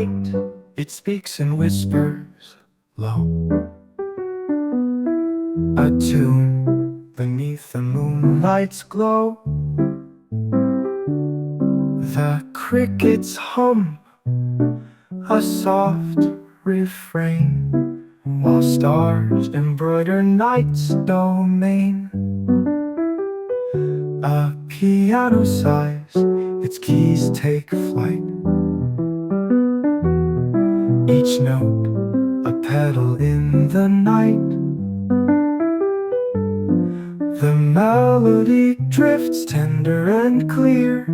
night, it speaks and whispers low. A tune beneath the moonlight's glow. The crickets hum a soft refrain, while stars embroider night's domain. A piano sighs, its keys take flight, each note a petal in the night. The melody drifts tender and clear,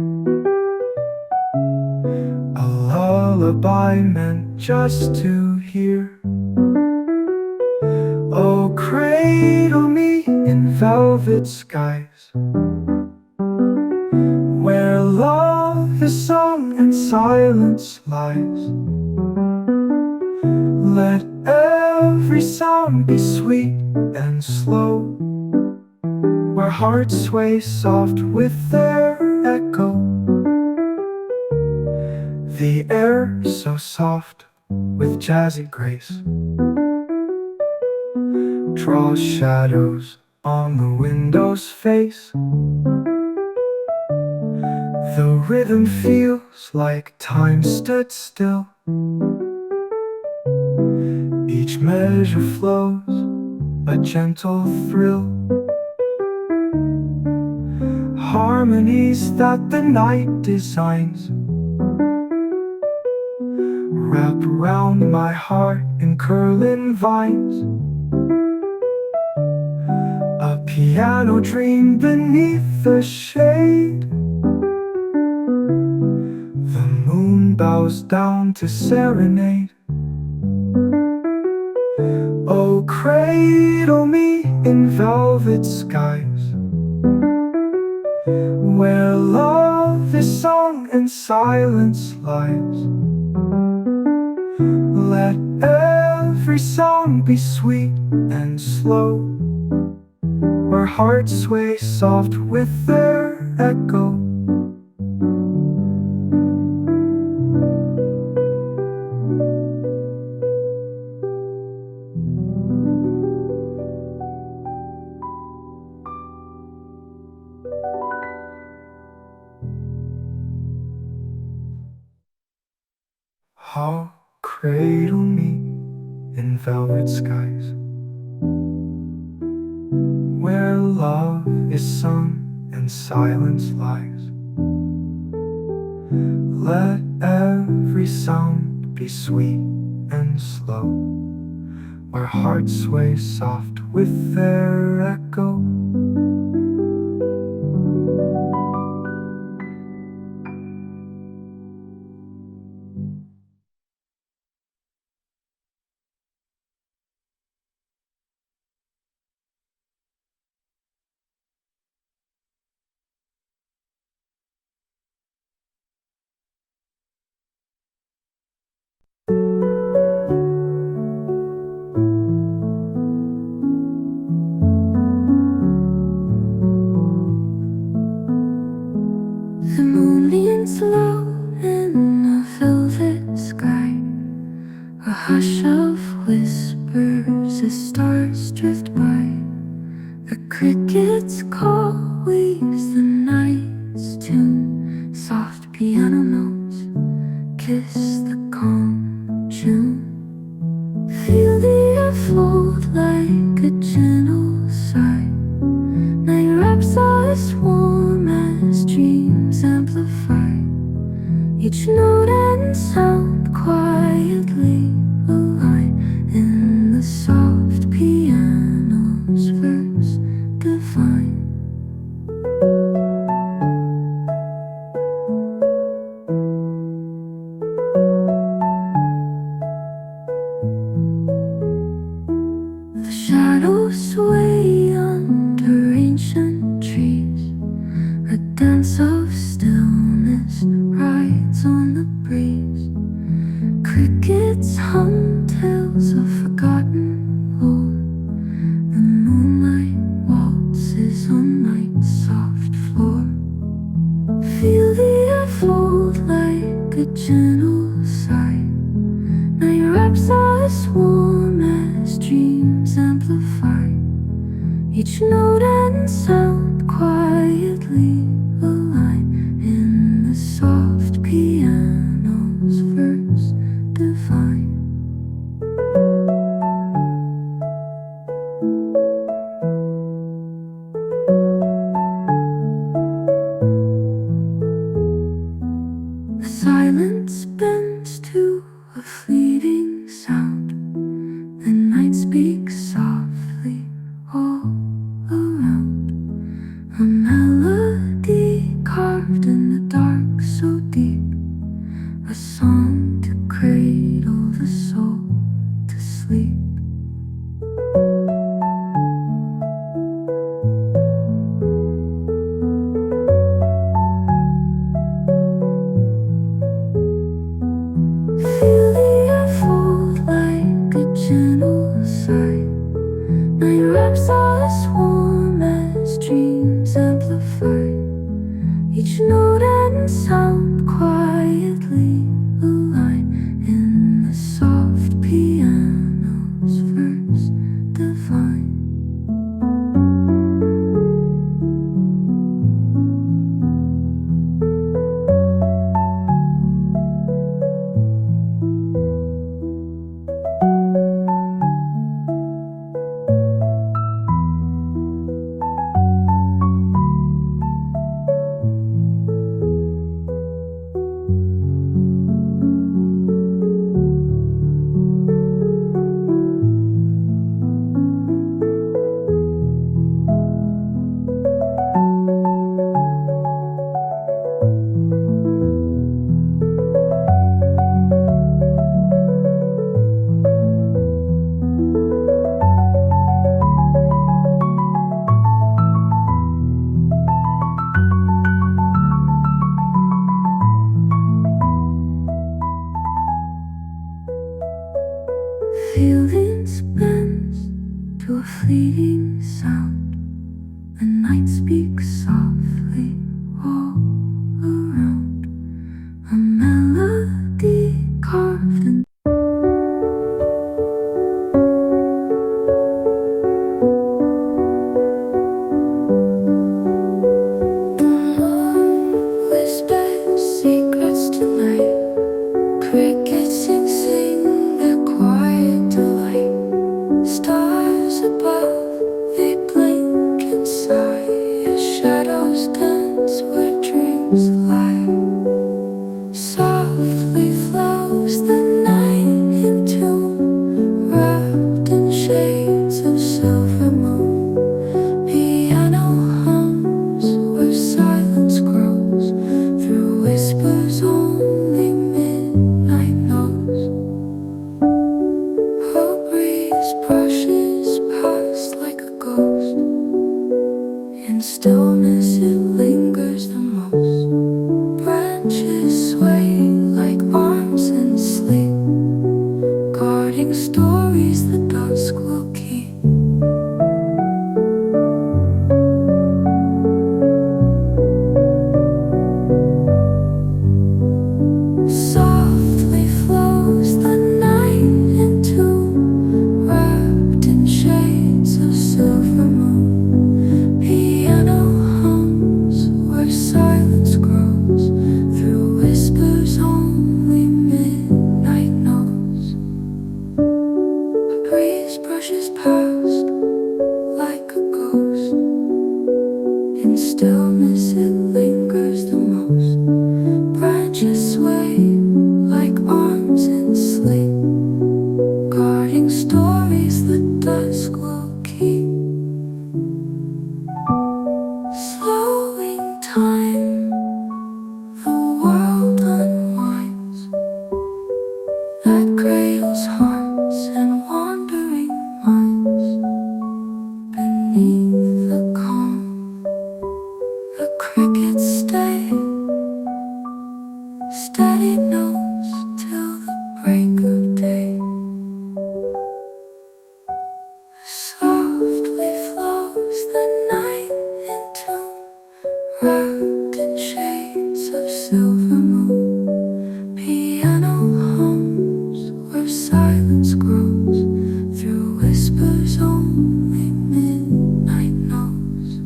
a lullaby meant just to hear. Oh, cradle me in velvet skies, where love is sung and silence lies. Let every sound be sweet and slow, where hearts sway soft with their echo. The air so soft with jazzy grace draws shadows on the window's face. The rhythm feels like time stood still, each measure flows a gentle thrill. Harmonies that the night designs wrap around my heart in curling vines. A piano dream beneath the shade, the moon bows down to serenade. Oh, cradle me in velvet skies, where love is sung and silence lies. Let every sound be sweet and slow, where hearts sway soft with their echo. Oh, cradle me in velvet skies, where love is sung and silence lies. Let every sound be sweet and slow, where hearts sway soft with their echo. The moon leans low in a velvet sky, a hush of whispers as stars drift by. The crickets call weaves the night's tune, soft piano notes kiss the calm June. Feel the air fold like a gentle sigh, night wraps us warm as dreams amplify. Each note and sound quietly align in the soft piano's verse divine. The shadows sway under ancient trees, a dance of stillness rides on the breeze. Crickets hum tales of forgotten lore, the moonlight waltzes on night's soft floor. Feel the air fold like a gentle sigh, wraps us warm as dreams amplify. Each note and sound quietly align in the soft piano's verse divine. The silence bends to a fleeting sound. The night speaks softly all around. A melody carved in the dark so deep. A song to cradle the soul to sleep. Feel the air fold like a gentle sigh. Night wraps us warm as dreams amplify. Each note and sound quietly align in the soft piano's verse divine. Feelings bends to a fleeting sound. The night speaks softly all around. A melody carved in the moon whispers secrets tonight. Crickets sing their quiet delight. Stars above, they blink and sigh as shadows dance where dreams lie. Softly flows the night in tune, wrapped in shades of silver moon. Piano hums where silence grows, through whispers only midnight knows. A breeze brushes past like a ghost. In stillness it lingers the most. Branches sway like arms in sleep, guarding stories the dusk will keep. Softly flows the night in tune, wrapped in shades of silver moon. Piano hums where silence grows, through whispers only midnight knows. A breeze brushes past silence grows through whispers only midnight knows.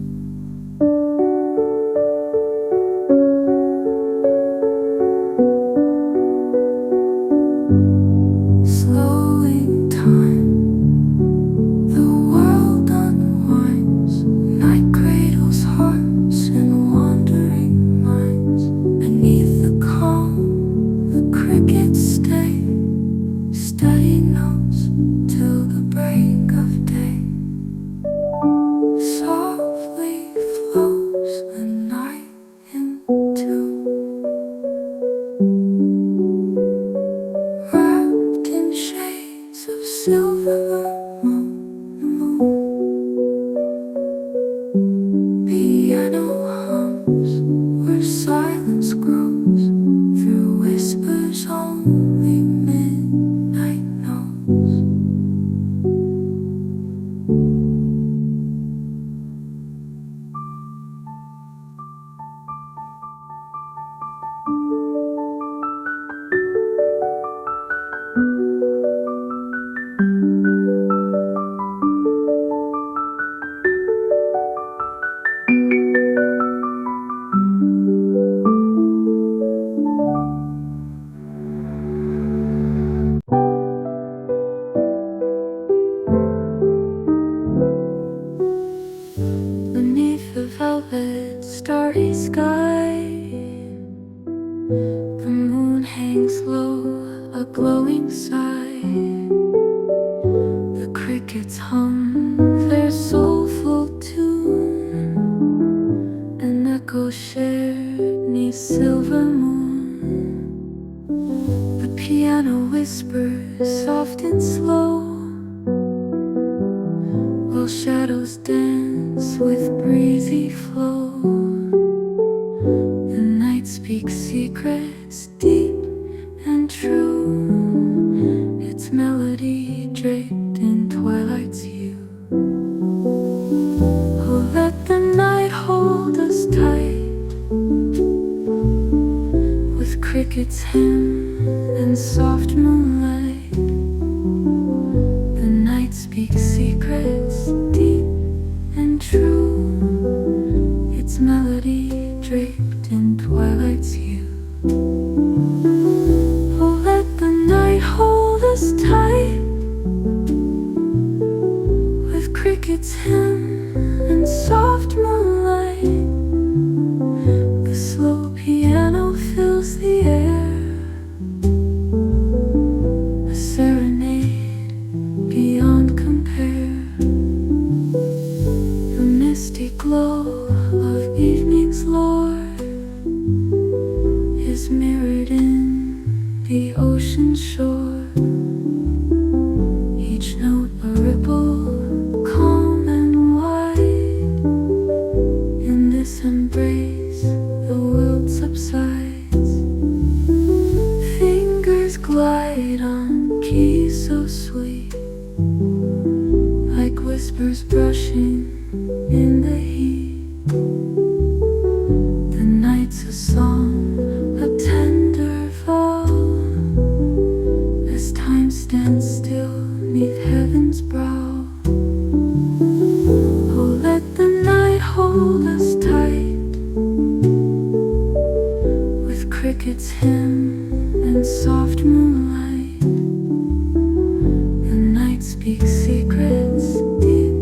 Slowing time, the world unwinds. Night cradles hearts and wandering minds. Beneath the calm, the crickets stay, study notes till the break of day. Softly flows the night into, wrapped in shades of silver moon. Piano hums where silence grows through whispers only midnight knows. Beneath the velvet starry sky, the moon hangs low, a glowing sigh. The crickets hum their soulful tune, an echo shared neath silver moon. The piano whispers soft and slow, while shadows dance with breezy flow. The night speaks secrets deep and true, its melody draped in twilight's hue. Oh, let the night hold us tight, with crickets' hymn and soft moonlight. The night speaks secrets deep and true, its melody draped in twilight's hue. Oh, let the night hold us tight, with crickets' hymn and soft moonlight. The slow piano fills the air, a serenade beyond compare. The misty glow of evening's lore is mirrored in the ocean shore. Each note a ripple, calm and wide. In this embrace, the world subsides. Fingers glide on keys so sweet, like whispers brushing in the heat. The night's a song, a tender vow, as time stands still neath heaven's brow. Oh, let the night hold us tight, with crickets' hymn and soft moonlight. The night speaks secrets deep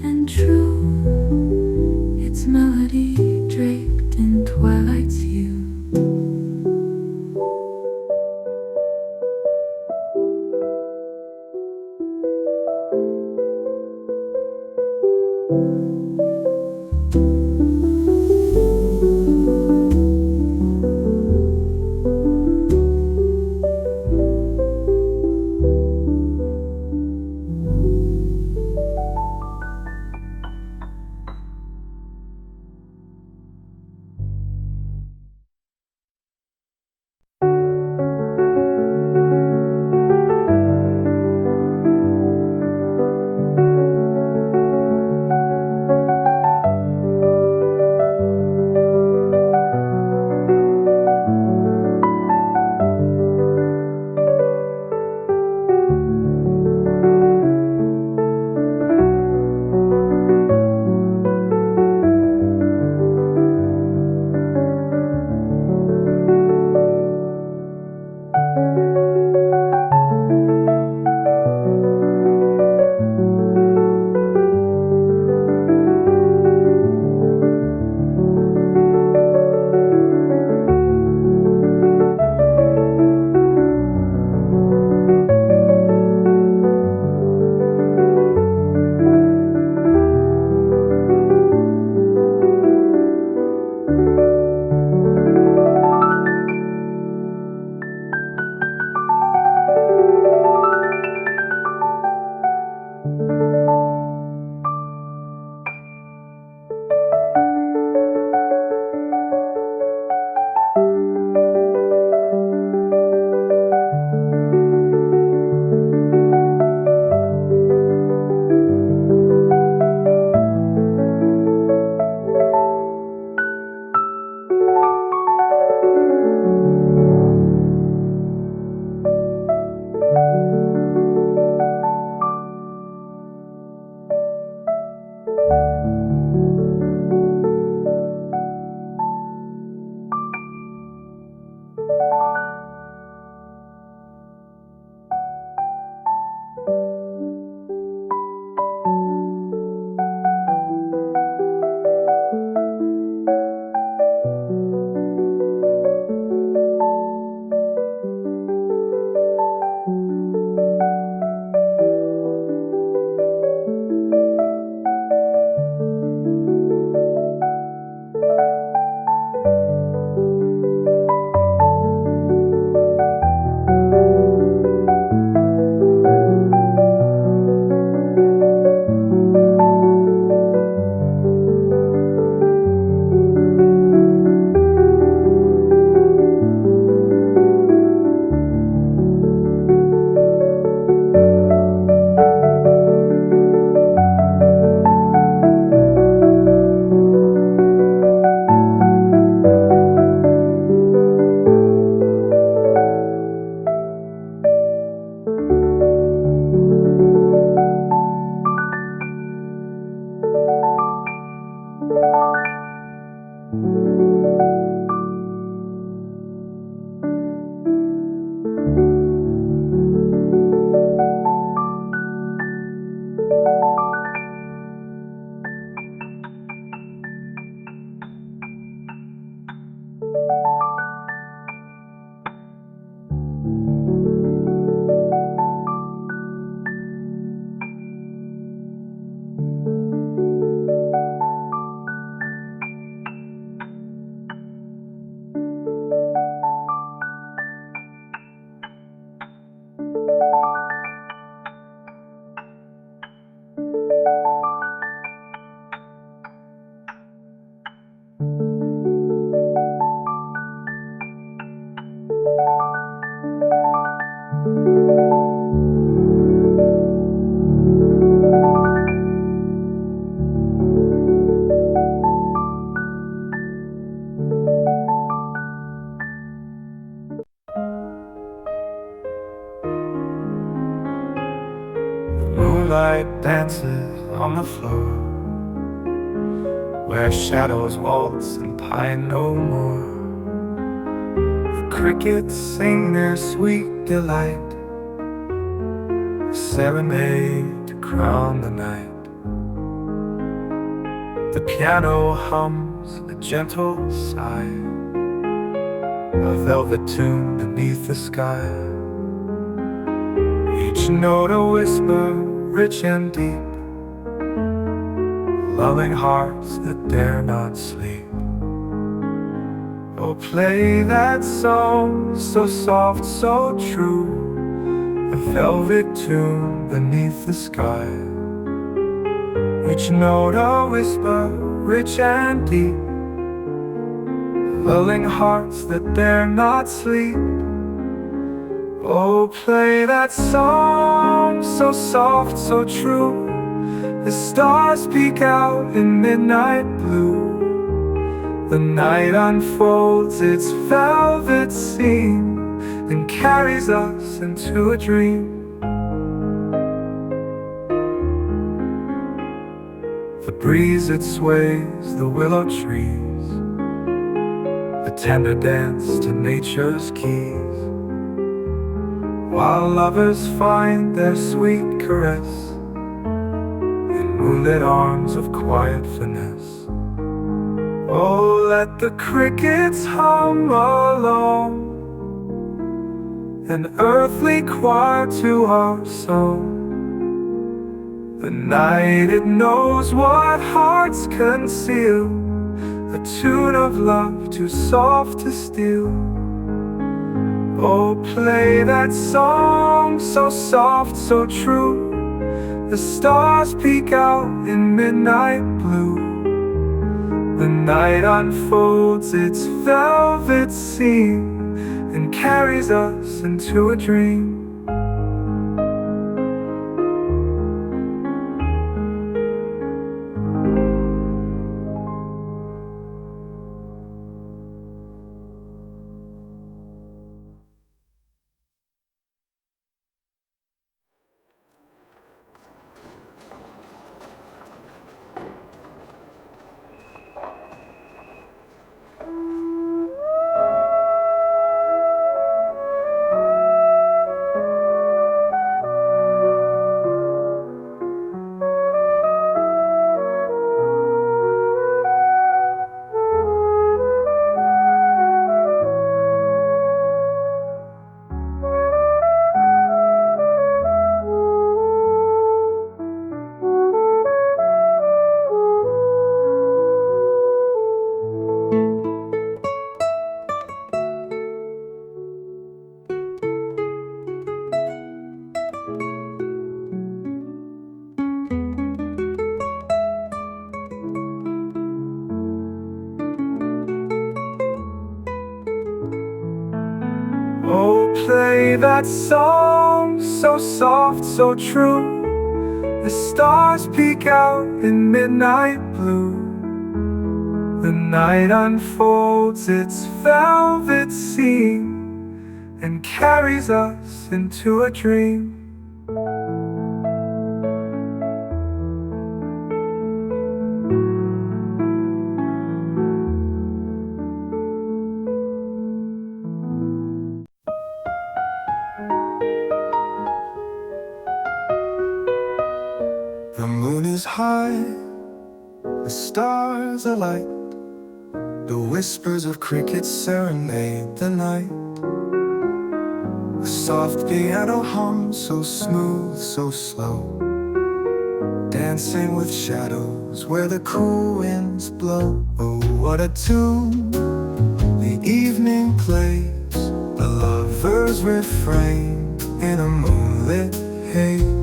and true, Twilight dances on the floor, where shadows waltz and pine no more. The crickets sing their sweet delight, a serenade to crown the night. The piano hums a gentle sigh, a velvet tune beneath the sky. Each note a whisper, rich and deep, lulling hearts that dare not sleep. Oh, play that song, so soft, so true, a velvet tune beneath the sky. Each note a whisper, rich and deep, lulling hearts that dare not sleep. Oh, play that song, so soft, so true, the stars peek out in midnight blue. The night unfolds its velvet seam and carries us into a dream. The breeze it sways the willow trees, a tender dance to nature's keys, while lovers find their sweet caress in moonlit arms of quiet finesse. Oh, let the crickets hum along, an earthly choir to our song. The night it knows what hearts conceal, a tune of love too soft to steal. Oh, play that song, so soft, so true, the stars peek out in midnight blue. The night unfolds its velvet seam and carries us into a dream. Oh, play that song, so soft, so true, the stars peek out in midnight blue. The night unfolds its velvet seam and carries us into a dream. The moon is high, the stars are light, the whispers of crickets serenade the night. A soft piano hum, so smooth, so slow, dancing with shadows where the cool winds blow. Oh, what a tune the evening plays, a lover's refrain in a moonlit haze.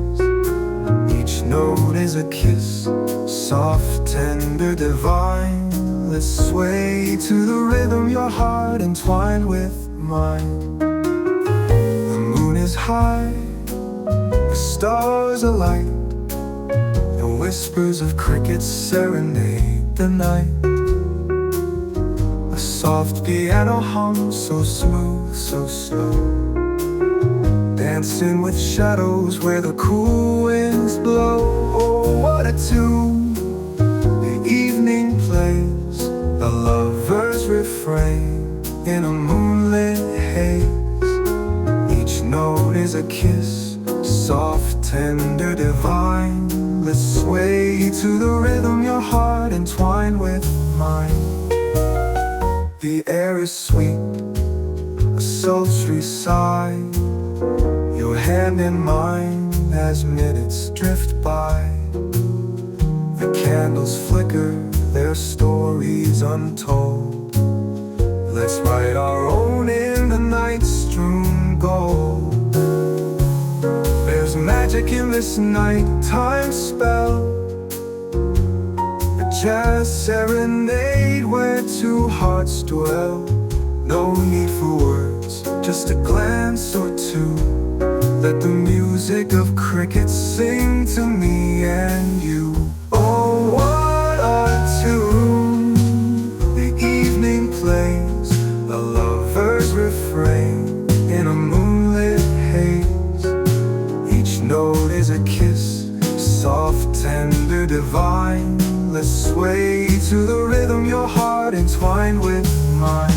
Each note is a kiss, soft, tender, divine. Let's sway to the rhythm, your heart entwined with mine. The moon is high, the stars are light, the whispers of crickets serenade the night. A soft piano hum, so smooth, so slow, dancing with shadows where the cool winds blow. Oh, what a tune the evening plays, a lover's refrain in a moonlit haze. Each note is a kiss, soft, tender, divine. Let's sway to the rhythm, your heart entwined with mine. The air is sweet, a sultry sigh, your hand in mine as minutes drift by. The candles flicker, their stories untold. Let's write our own in the night-strewn gold. There's magic in this nighttime spell, a jazz serenade where two hearts dwell. No need for words, just a glance or two. Let the music of crickets sing to me and you. Oh, what a tune the evening plays, a lover's refrain in a moonlit haze. Each note is a kiss, soft, tender, divine. Let's sway to the rhythm, your heart entwined with mine.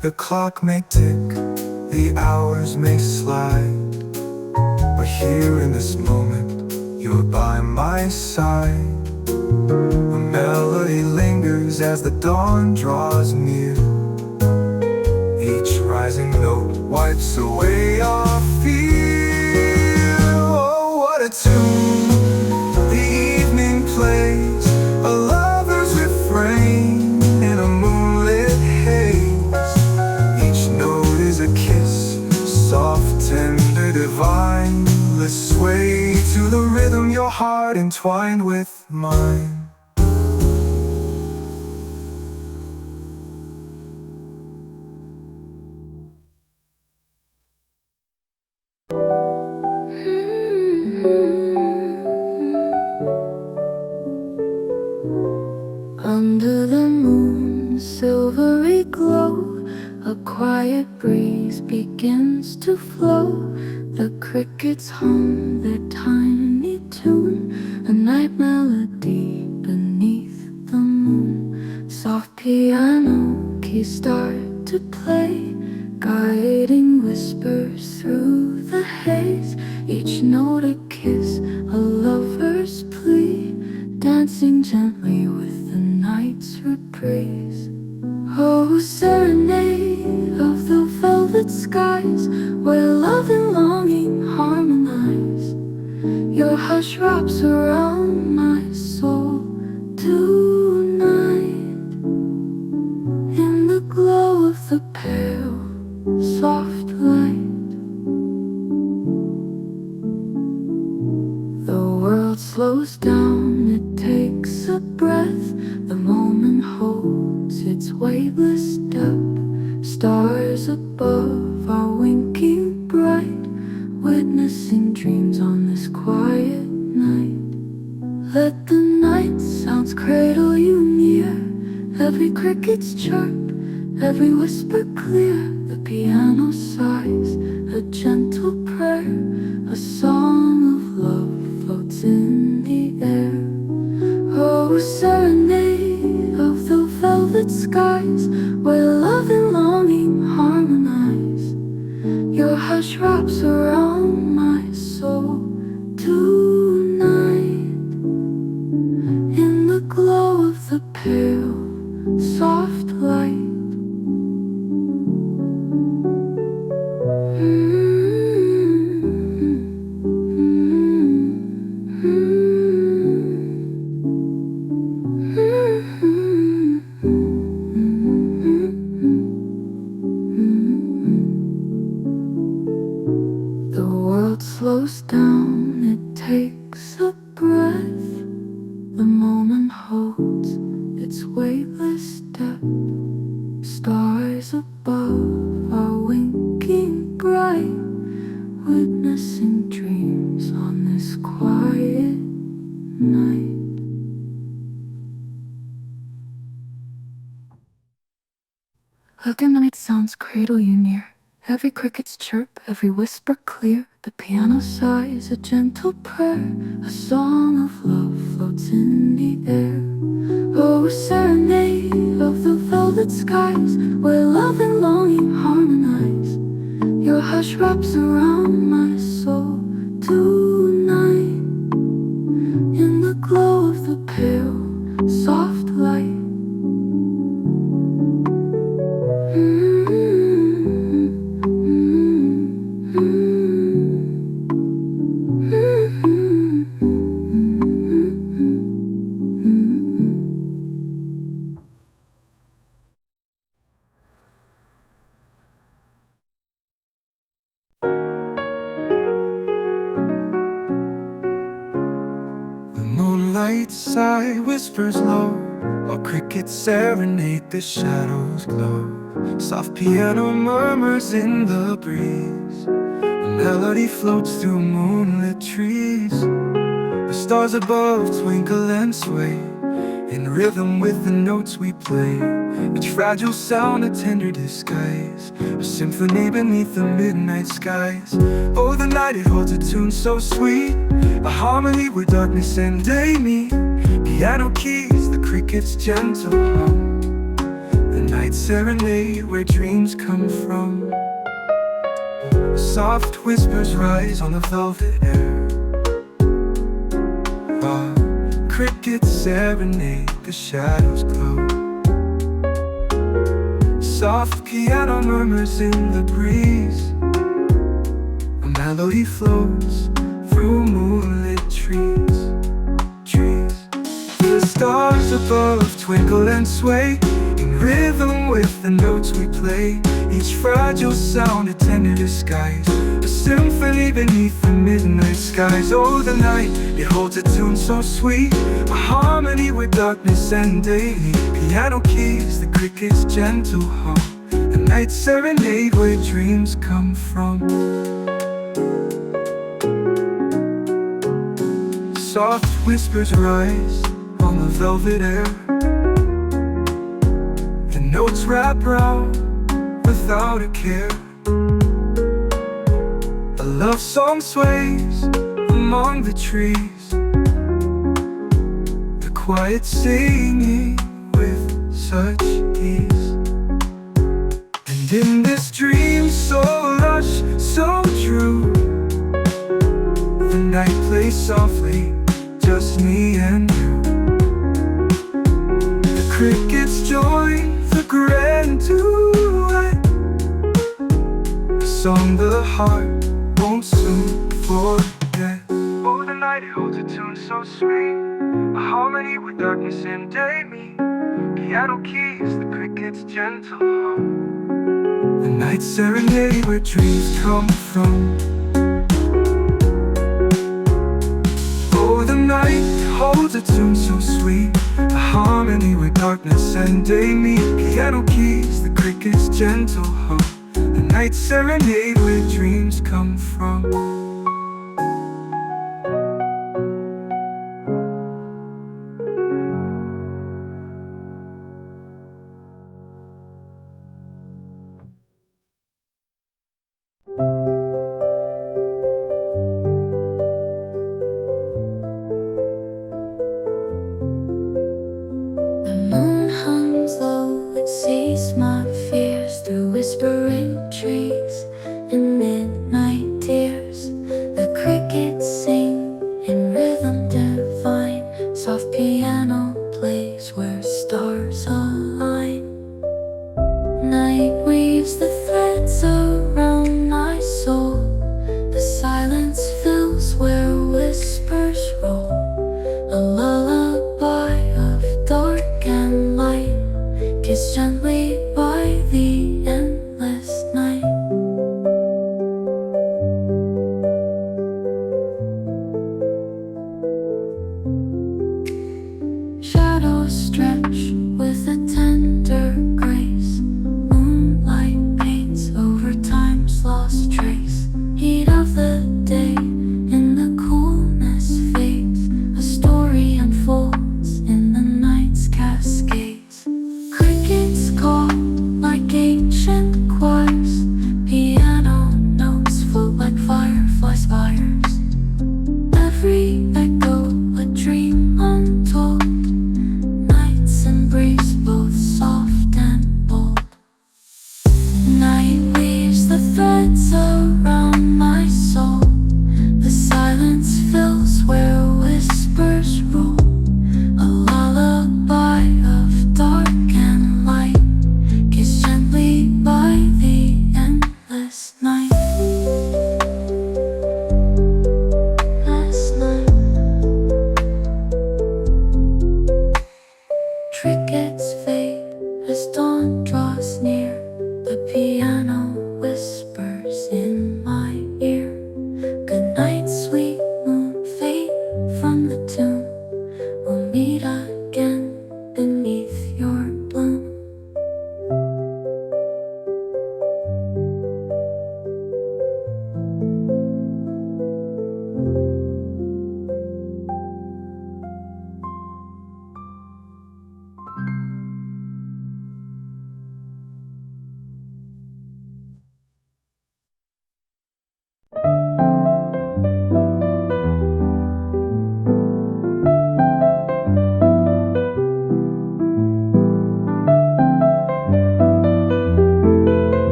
The clock may tick, the hours may slide, but here in this moment, you're by my side. A melody lingers as the dawn draws near. Each rising note wipes away our fear. Oh, what a tune the evening plays, a lover's refrain in a moonlit haze. Each note is a kiss, soft, tender, divine. Let's sway to the rhythm, your heart entwined with mine. Under the moon's silvery glow, a quiet breeze begins to flow. The crickets hum their tiny tune, a night melody beneath the moon. Soft piano keys start to play, guiding whispers through the haze. Each note a kiss, a lover's plea, dancing gently with the night's reprise. Oh, serenade of the velvet skies, where love and longing harmonize. Your hush wraps around my soul tonight. In the glow of the pale, soft light, the world slows down, it takes a breath. The moment holds its weightless depth. Stars above are winking bright, witnessing dreams on this quiet night. Let the night sounds cradle you near, every cricket's chirp, every whisper clear. The piano sighs, a gentle prayer, a song of love floats in the air. Oh, serenade of the velvet skies, where love and longing harmonize. Your hush wraps around my soul tonight. In the glow of the pale, soft light. The world slows down, it takes a breath. The moment holds its weightless depth. A good night sounds cradle you near. Every cricket's chirp, every whisper clear. The piano sighs a gentle prayer. A song of love floats in the air. Oh, a serenade of the velvet skies, where love and longing harmonize. Your hush wraps around my soul tonight. In the glow of the pale, soft light. The moonlight sigh whispers low, while crickets serenade, the shadows glow. Soft piano murmurs in the breeze. A melody floats through moonlit trees. The stars above twinkle and sway, in rhythm with the notes we play. Each fragile sound a tender disguise, a symphony beneath the midnight skies. Oh, the night it holds a tune so sweet, a harmony where darkness and day meet. Piano keys, the cricket's gentle hum, the night serenade where dreams come from. Soft whispers rise on the velvet air, while crickets serenade, the shadows glow. Soft piano murmurs in the breeze. A melody flows through moonlit trees. The stars above twinkle and sway, in rhythm with the notes we play. Each fragile sound a tender disguise, a symphony beneath the midnight skies. Oh, the night, it holds a tune so sweet, a harmony where darkness and day meet. Piano keys, the cricket's gentle hum, the night serenade where dreams come from. Soft whispers rise on the velvet air. The notes wrap round without a care. A love song sways among the trees, the quiet singing with such ease. And in this dream so lush, so true, the night plays softly, just me and you. The crickets join the grand duet, a song the heart won't soon forget. Oh, the night it holds a tune so sweet, a harmony with darkness and day meet. Piano keys, the cricket's gentle hum, the night serenade where dreams come from. Oh, the night holds a tune so sweet, a harmony where darkness and day meet. Piano keys, the cricket's gentle hum, the night serenade where dreams come from. The moon hangs low, it sees my fears through whispering trees and midnight tears. The crickets sing in rhythm divine. Soft piano plays where stars align. Night weaves the threads around my soul. The silence fills where whispers roll. A lullaby of dark and light, kissed gently by crickets fade as dawn draws near. The piano whispers in my ear. Good night, sweet moon, fade from the tune. We'll meet again beneath your bloom.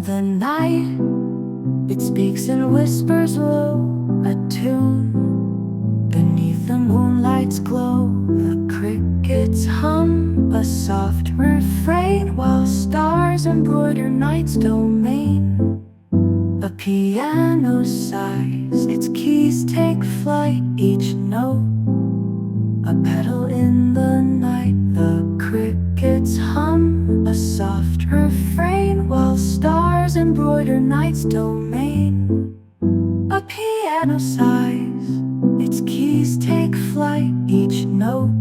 The night, it speaks and whispers low, a tune. Beneath the moonlight's glow, the crickets hum a soft refrain, while stars embroider night's domain. A piano sighs, its keys take flight, each note a petal in the night. The crickets hum a soft refrain, while stars embroider night's domain. A piano sighs, its keys take flight, each note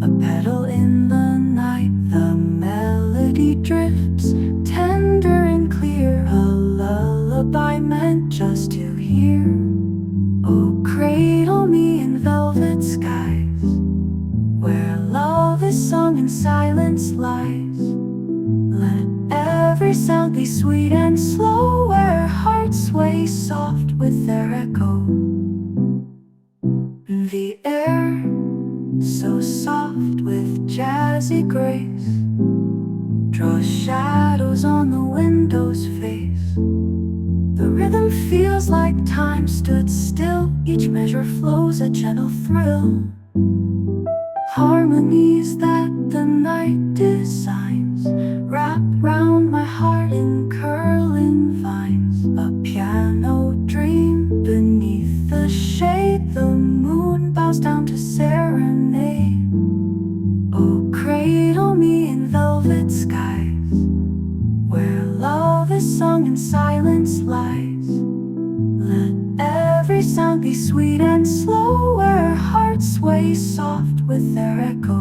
a petal in the night. The melody drifts, tender and clear, a lullaby meant just to hear. Oh, cradle me in velvet skies, where love is sung and silence lies. Let every sound be sweet and slow, where hearts sway soft with their echo. The air, so soft with jazzy grace, draws shadows on the window's face. The rhythm feels like time stood still, each measure flows a gentle thrill. Harmonies that the night designs wrap round my heart in curling vines. A piano dream beneath the shade, the moon bows down to serenade. Oh, cradle me in velvet skies, where love is sung and silence lies. Let every sound be sweet and slow, where hearts sway soft with their echo.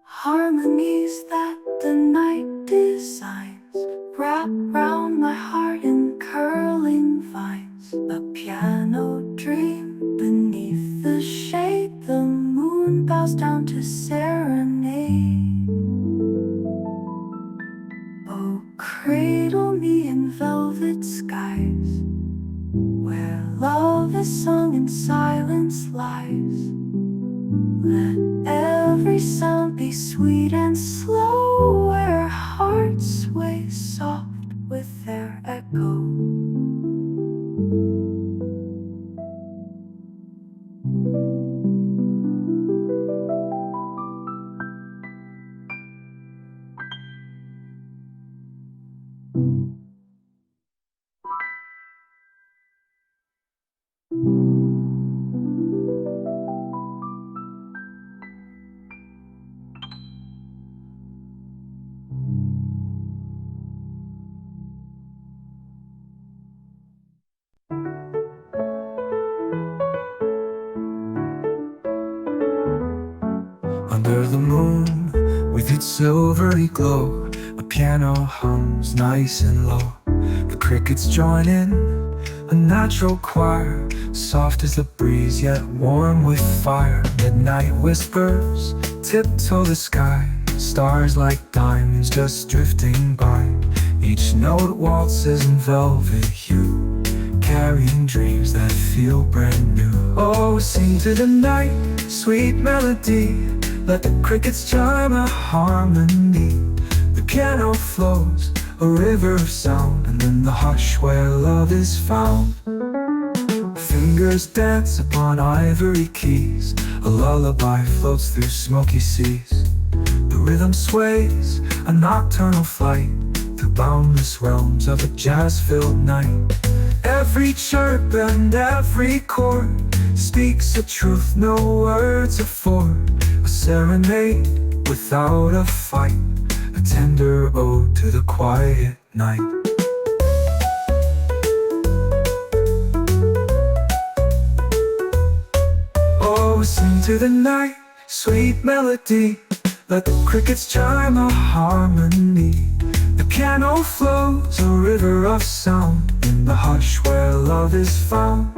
Harmonies that the night designs wrap round my heart in curling vines. A piano dream beneath the shade, the moon bows down to serenade. Oh, cradle me in velvet skies, where love is sung and silence lies. Let every sound be sweet and slow, where hearts sway soft with their echo. Under the moon, with its silvery glow, a piano hums nice and low. The crickets join in, a natural choir, soft as the breeze yet warm with fire. Midnight whispers tiptoe the sky, stars like diamonds just drifting by. Each note waltzes in velvet hue, carrying dreams that feel brand new. Oh, sing to the night, sweet melody, let the crickets chime a harmony. The piano flows, a river of sound, and in the hush where love is found. Fingers dance upon ivory keys, a lullaby floats through smoky seas. The rhythm sways, a nocturnal flight, through boundless realms of a jazz-filled night. Every chirp and every chord speaks a truth no words afford. A serenade without a fight, a tender ode to the quiet night. Oh, sing to the night, sweet melody. Let the crickets chime a harmony. The piano flows, a river of sound, in the hush where love is found.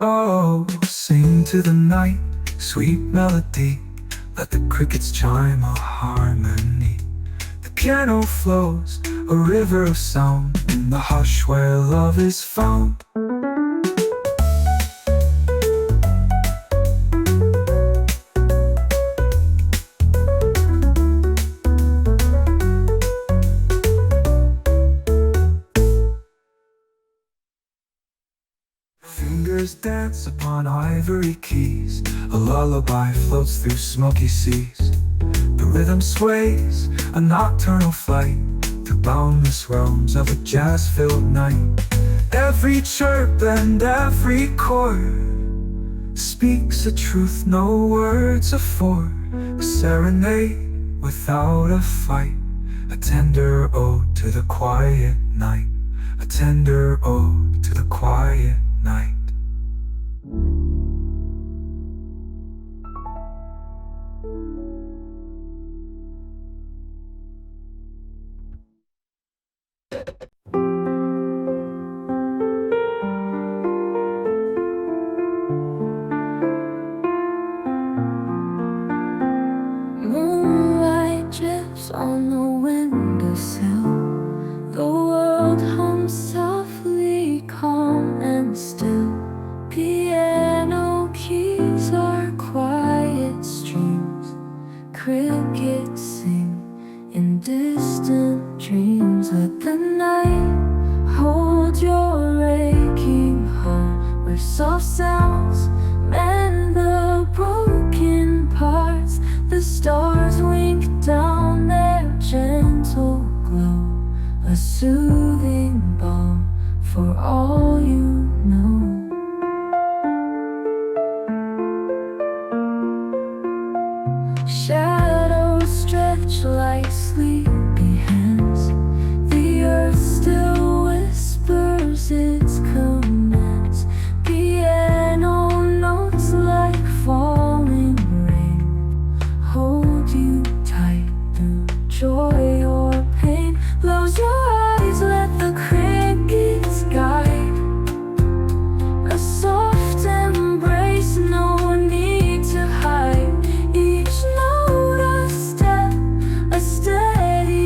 Oh, sing to the night, sweet melody. Let the crickets chime a harmony. The piano flows, a river of sound, in the hush where love is found. Fingers dance upon ivory keys, a lullaby floats through smoky seas. The rhythm sways, a nocturnal flight, through boundless realms of a jazz-filled night. Every chirp and every chord speaks a truth no words afford. A serenade without a fight, a tender ode to the quiet night. A tender ode to the quiet night. Moonlight drips on the windowsill. The world hums softly, calm and still. Piano keys are quiet streams. Crickets sing in distant dreams. Let the night hold your aching heart, where soft sounds mend the broken parts. The stars wink down their gentle glow, a soothing balm for all you know. Shadows stretch like sleepy hands. The earth still whispers its commands. Piano notes like falling rain hold you tight through joy or pain. Close your eyes, let the crickets guide. A soft embrace, no need to hide. Each note a step, a steady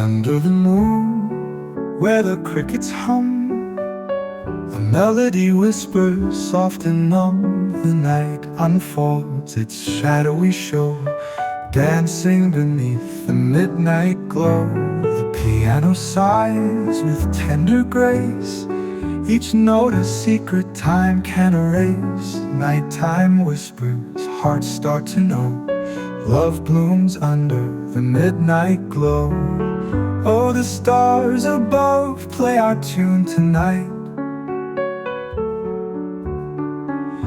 under the moon, where the crickets hum. A melody whispers soft and numb. The night unfolds its shadowy show, dancing beneath the midnight glow. The piano sighs with tender grace, each note a secret time can erase. Nighttime whispers, hearts start to know, love blooms under the midnight glow. Oh, the stars above play our tune tonight.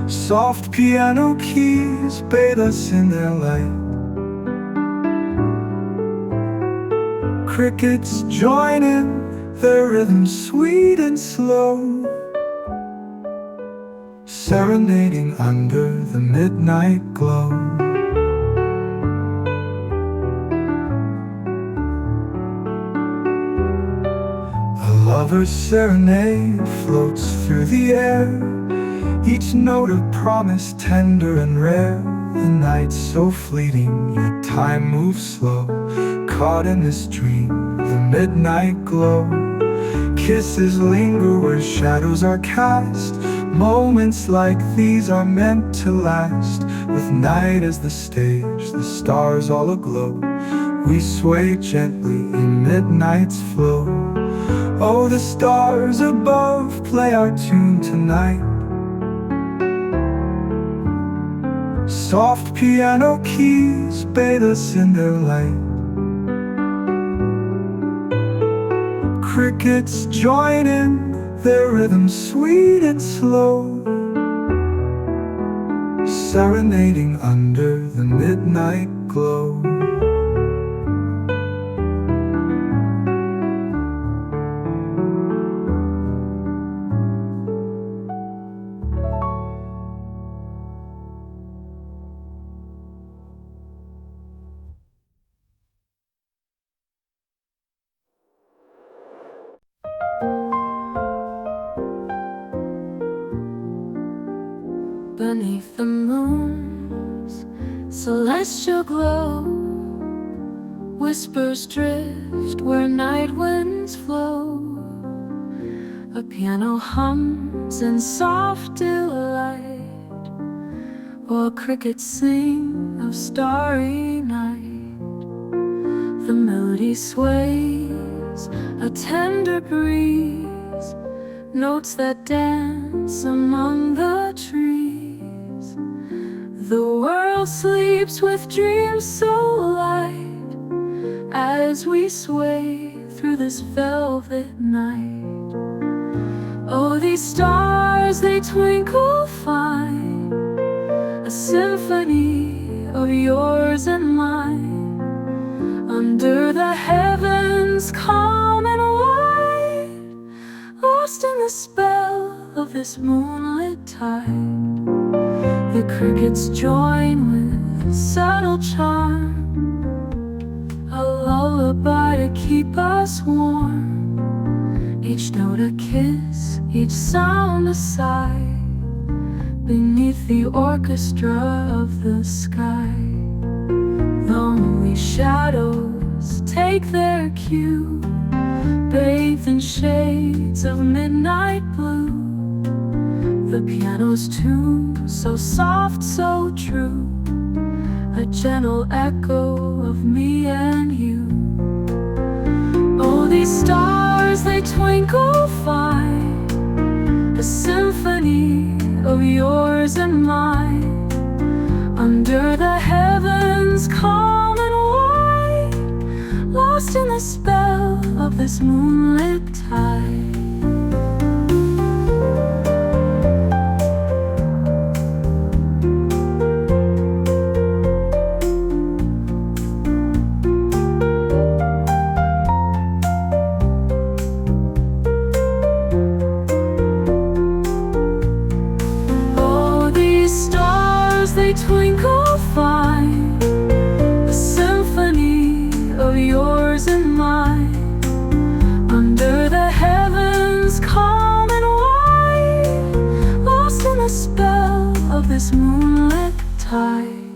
Soft piano keys bathe us in their light. Crickets join in, their rhythm sweet and slow, serenading under the midnight glow. A lover's serenade floats through the air, each note a promise tender and rare. The night's so fleeting, yet time moves slow, caught in this dream, the midnight glow. Kisses linger where shadows are cast. Moments like these are meant to last. With night as the stage, the stars all aglow, we sway gently in midnight's flow. Oh, the stars above play our tune tonight. Soft piano keys bathe us in their light. Crickets join in, their rhythm sweet and slow, serenading under the midnight glow. Beneath the moon's celestial glow, whispers drift where night winds flow. A piano hums in soft delight, while crickets sing of starry night. The melody sways, a tender breeze, notes that dance among the trees. The world sleeps with dreams so light, as we sway through this velvet night. Oh, these stars, they twinkle fine, a symphony of yours and mine, under the heavens calm and wide, lost in the spell of this moonlit tide. The crickets join with subtle charm, a lullaby to keep us warm. Each note a kiss, each sound a sigh, beneath the orchestra of the sky. Lonely shadows take their cue, bathed in shades of midnight blue. The piano's tune, so soft, so true, a gentle echo of me and you. Oh, these stars, they twinkle fine, a symphony of yours and mine, under the heavens calm and wide, lost in the spell of this moonlit tide. They twinkle fine, a symphony of yours and mine, under the heavens calm and wide, lost in the spell of this moonlit tide.